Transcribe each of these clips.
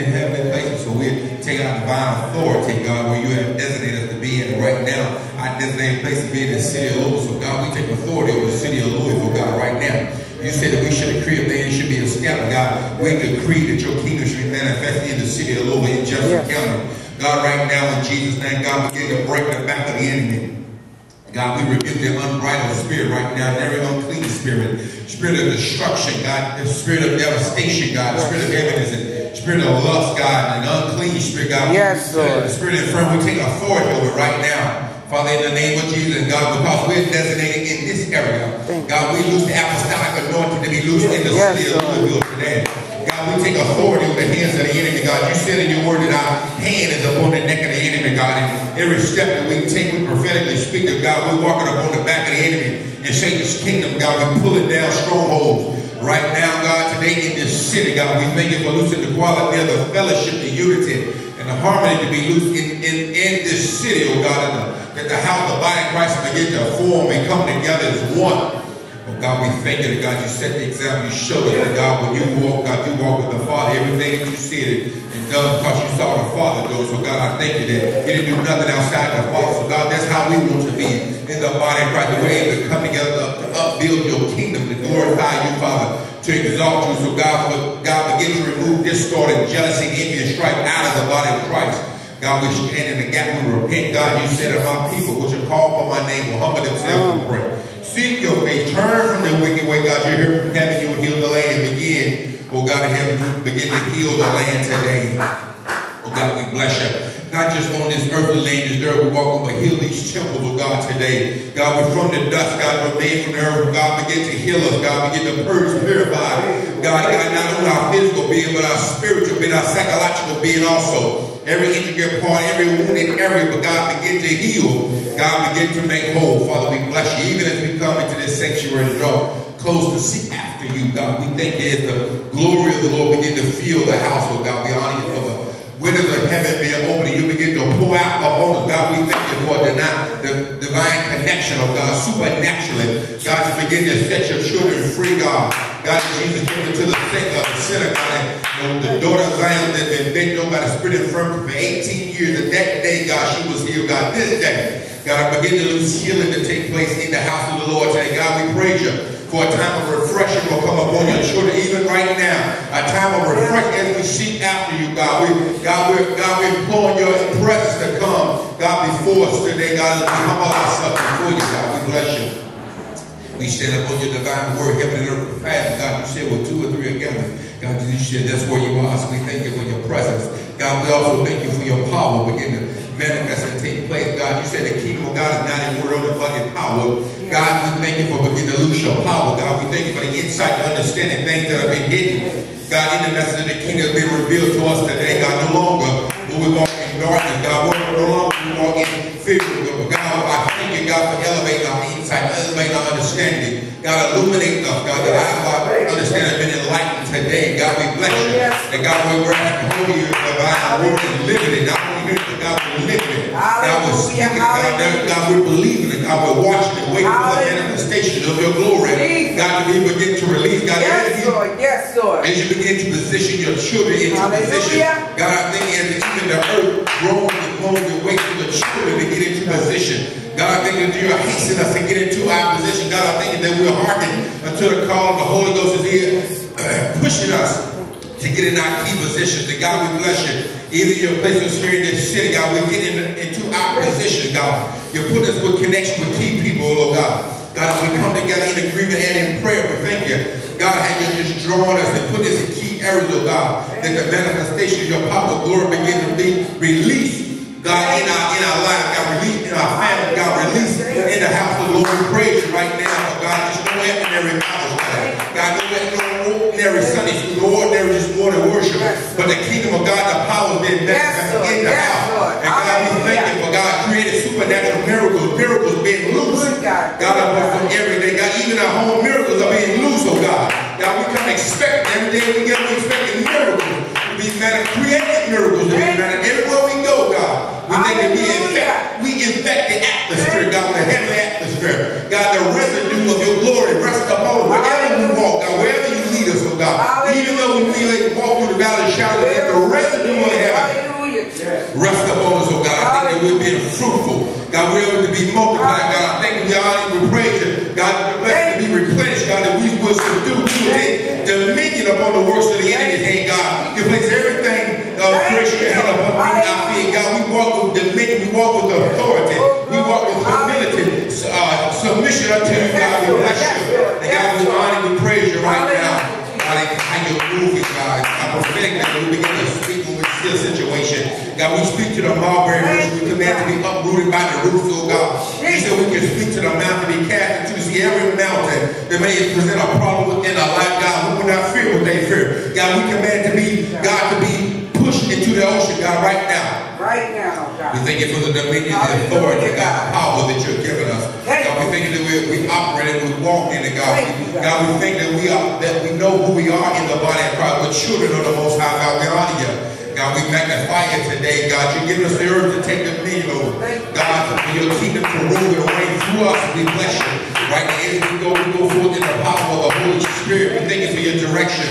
in heavenly places. So we're taking our divine authority, God, where you have designated us to be. And right now, our designated place to be in the city of Louisville. So God, we take authority over the city of Louisville, God, right now. You said that we should decree a thing, it should be established, God. We decree that your kingdom should be manifested in the city of Louisville, in Jefferson County. God, right now, in Jesus' name, God, begin to break the back of the enemy. God, we rebuke the unbridled spirit right now, every unclean spirit, spirit of destruction, God, the spirit of devastation, God, the spirit of heaviness, and spirit of lust, God, and unclean spirit, God. Yes, Lord. The spirit of infirmity, we take authority over right now. Father, in the name of Jesus, God, because we're designated in this area, God, we lose the apostolic anointing to be loosed in the city of Louisville today. God, we take authority over the hands of the enemy, God. You said in your word that our hand is upon the neck of the enemy, God. And every step that we take, we prophetically speak of, God. We're walking upon the back of the enemy and Satan's kingdom, God. We're pulling down strongholds. Right now, God, today in this city, God, we thank you for loosing the quality of the fellowship, the unity, and the harmony to be loose in this city, oh God, that the house of the body of Christ begin to form and come together as one. Oh God, we thank you that, God, you set the example, you showed us that, God, when you walk, God, you walk with the Father. Everything that you said and done because you saw the Father do. So God, I thank you that you didn't do nothing outside the Father. So God, that's how we want to be in the body of Christ. We're able to come together to upbuild your kingdom, to glorify you, Father, to exalt you. So God, begin to remove discord and jealousy, envy, and strife out of the body of Christ. God, we stand in the gap, we repent. God, you said if my people, which are called for my name, will humble themselves and pray. Seek your face, turn from the wicked way, God. You're here from heaven, you will heal the land and begin, oh God, in heaven, begin to heal the land today. Oh God, we bless you. Not just on this earthly land, this dirt we walk on, but heal these temples, oh God, today. God, we're from the dust, God, we're made from the earth. God, begin to heal us. God, begin to purge, purify. God, not only our physical being, but our spiritual being, our psychological being also. Every intricate part, every wounded area, but God, begin to heal. God, begin to make whole. Father, we bless you. Even as we come into this sanctuary to draw close to seek after you, God, we thank you as the glory of the Lord begin to fill the house, oh God. We honor you for the windows of heaven being open, and you begin to pour out upon us. God, we thank you for the divine connection of God, supernaturally. God, to begin to set your children free, God. God, Jesus came into the synagogue, and the daughter of Zion that had been bent over by the spirit of infirmity for 18 years. And that day, God, she was healed. God, this day, God, I begin to lose healing to take place in the house of the Lord today. God, we praise you for a time of refreshing will come upon your children even right now. A time of refreshing as we seek after you, God. We're imploring your presence to come, God, before us today, God. Let us humble ourselves before you, God. We bless you. We stand upon your divine word, heaven and earth fast. God, you said with 2 or 3 together. God, you said that's where you are. So we thank you for your presence. God, we also thank you for your power begin to manifest and take place. God, you said the kingdom of God is not in word only, but in power. God, we thank you for beginning to loose your power. God, we thank you for the insight to understanding things that have been hidden. God, in the message of the kingdom has been revealed to us today. God, no longer will we walk in darkness. God, no longer will we walk in fear. But God, I thank you, God, for elevating our insight, elevating our understanding. God, illuminate us, God, that our understanding has been enlightened today. God, we bless you. That God, we grasp hold of your divine word and live in it. Not only hear it, but God, we live in it. God, we're speaking it. God, we're believing it. God, we're watching it, waiting for the manifestation of your glory. God, as you begin to release, God, yes, Lord. As you begin to position your children into position. God, I think as even the earth grows and grows and waits for the children to get into position. God, I thank you that you are hastening us to get into our position. God, I thank you that we're hearkening until the call of the Holy Ghost is here, pushing us to get in our key positions. And God, we bless you. Either your place is here in this city, God, we're getting into our position, God. You're putting us with connection with key people, Lord God. God, as we come together in agreement and in prayer, we thank you. God, how you just drawn us and put us in key areas, oh God, that the manifestation of your power, glory begin to be released. God, in our lives, God, release in our family, God, release in the house of the Lord. We praise you right now, God. There's no ordinary Bible study. God, no ordinary Sunday school, no ordinary just morning worship. But the kingdom of God, the power has been manifested in the house. And God, we thank you for God created supernatural miracles being loose. God, from every day. God, even our home miracles are being loose, oh God. God, we come expecting every day we get, we expecting miracles to be created miracles to be manifested everywhere we go, God. We think that we infect the atmosphere, God, the heavenly atmosphere. God, the residue of your glory rests upon wherever we walk, God, wherever you lead us, oh God. Even though we feel like we walk through the valley of shadow, the residue rest upon us, oh God. I thank you that we're being fruitful. God, we're able to be multiplied. God, I thank you, God, we praise you. God, we're blessed to be replenished. God, that we will subdue, we will take dominion upon the works of the enemy. Hey, God, you place everything creation your hand upon me, our feet. God, we walk with dominion, we walk with authority, we walk with humility, submission unto you, God. We bless you. And God, we honor and we praise you right now. God, how you're moving, God. I'm prophetic that we begin to speak when we see a situation. God, we speak to the mulberry bush. We command to be uprooted by the roots, oh God. You said we can speak to the mountain, be cast into the sea. Every mountain that may present a problem within our life, God, we will not fear what they fear. God, we command to be, God, to be pushed into the ocean, God, right now. Right now, God. We thank you for the dominion and authority, God, the power that you're giving us. God, we thank you that we operate and we walk in it, God. God, we think that we know who we are in the body of Christ. We're children of the Most High, God. We honor you. God, we magnify you today, God. You're giving us the earth to take dominion over. God, for your kingdom to rule and reign through us. We bless you. Right now, as we go forth in the power of the Holy Spirit. We thank you for your direction.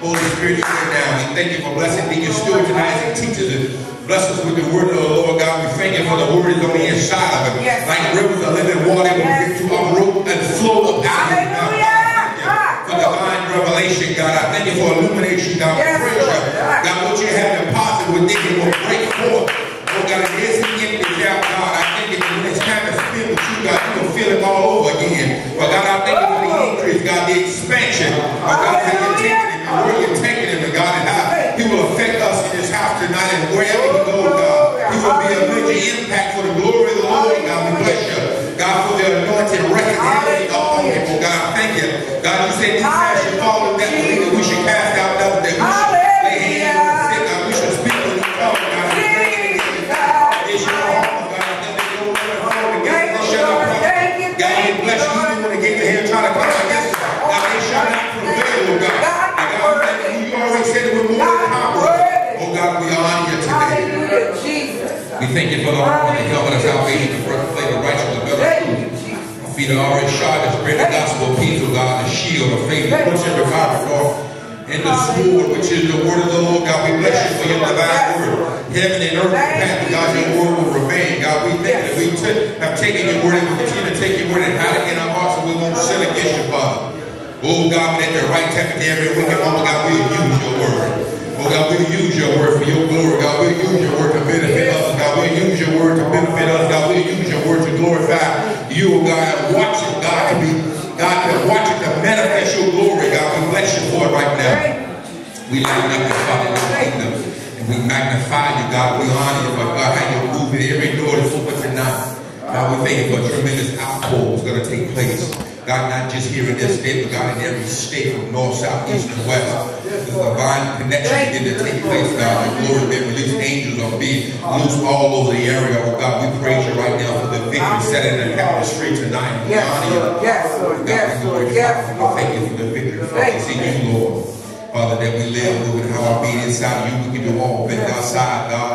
Holy Spirit, right now. We thank you for blessing Deacon Stewart tonight as he teaches us. Bless us with the word of the Lord, God. We thank you for the word is on the inside of it. Yes. Like rivers of living water will begin to uproot and flow up out of it. For divine revelation, God. I thank you for illumination, God. We praise you. God, what you have deposited within you will break forth. Oh, God, it isn't empty out, God. I thank you that when it's time to spend with you, God, you will feel it all over again. But God, I thank you for the increase, God, the expansion. But God, how you're taking it and where you're taking it, God, and how He will affect us in this house tonight and wherever He goes, God. He will be a major impact for the glory of the Lord, God. We bless you. God, for the anointed record upon people, God. Thank you. God, you said these hands should fall in that belief that we should cast out devils, that we should lay hands on the sick, God. We should speak when you come, God. It's your home, God. I think they don't let us go together. They shall not prevail. God, we bless you. Even when they get to here trying to come against us, God, they shall not prevail, oh God. And God, thank you. You always said it with more than power. Oh God, we honor you today. We thank you for the helmet of salvation, the breastplate of righteousness, the belt of truth. Our feet are already shod, the spread the gospel of peace, oh God, the shield of faith, the push of the fire north, and the sword, which is the word of the Lord. God, we bless you for your divine word. Heaven and earth pass, God, your word will remain. God, we thank you that we have taken your word and we continue to take your word and hide it in our hearts so we won't sin against you, Father. Oh God, at the right time and every wicked moment, God, we'll use your word. Oh God, we'll use your word for your glory. God, we'll use your word to benefit us. God, we'll use your word to benefit us. God, we'll use your word to glorify you, oh God. Watch it, God, to watch it to manifest your glory. God, we bless you for it right now. We magnify your kingdom and we magnify you, God. We honor you, but God, how you're moving. Every door is open tonight. God, we thank you for a tremendous outpour is going to take place. God, not just here in this state, but God, in every state from north, south, east, and west. There's a divine connection begin to take place, God. Your glory being released. Angels are being loose all over the area. Oh, God, we praise you right now for the victory set in the capital street tonight. We honor you. Yes, Lord. God, we glorify you. We thank you for the victory. Focus in you, Lord. Father, that we live, moving how our being inside of you. We can do all things outside, God.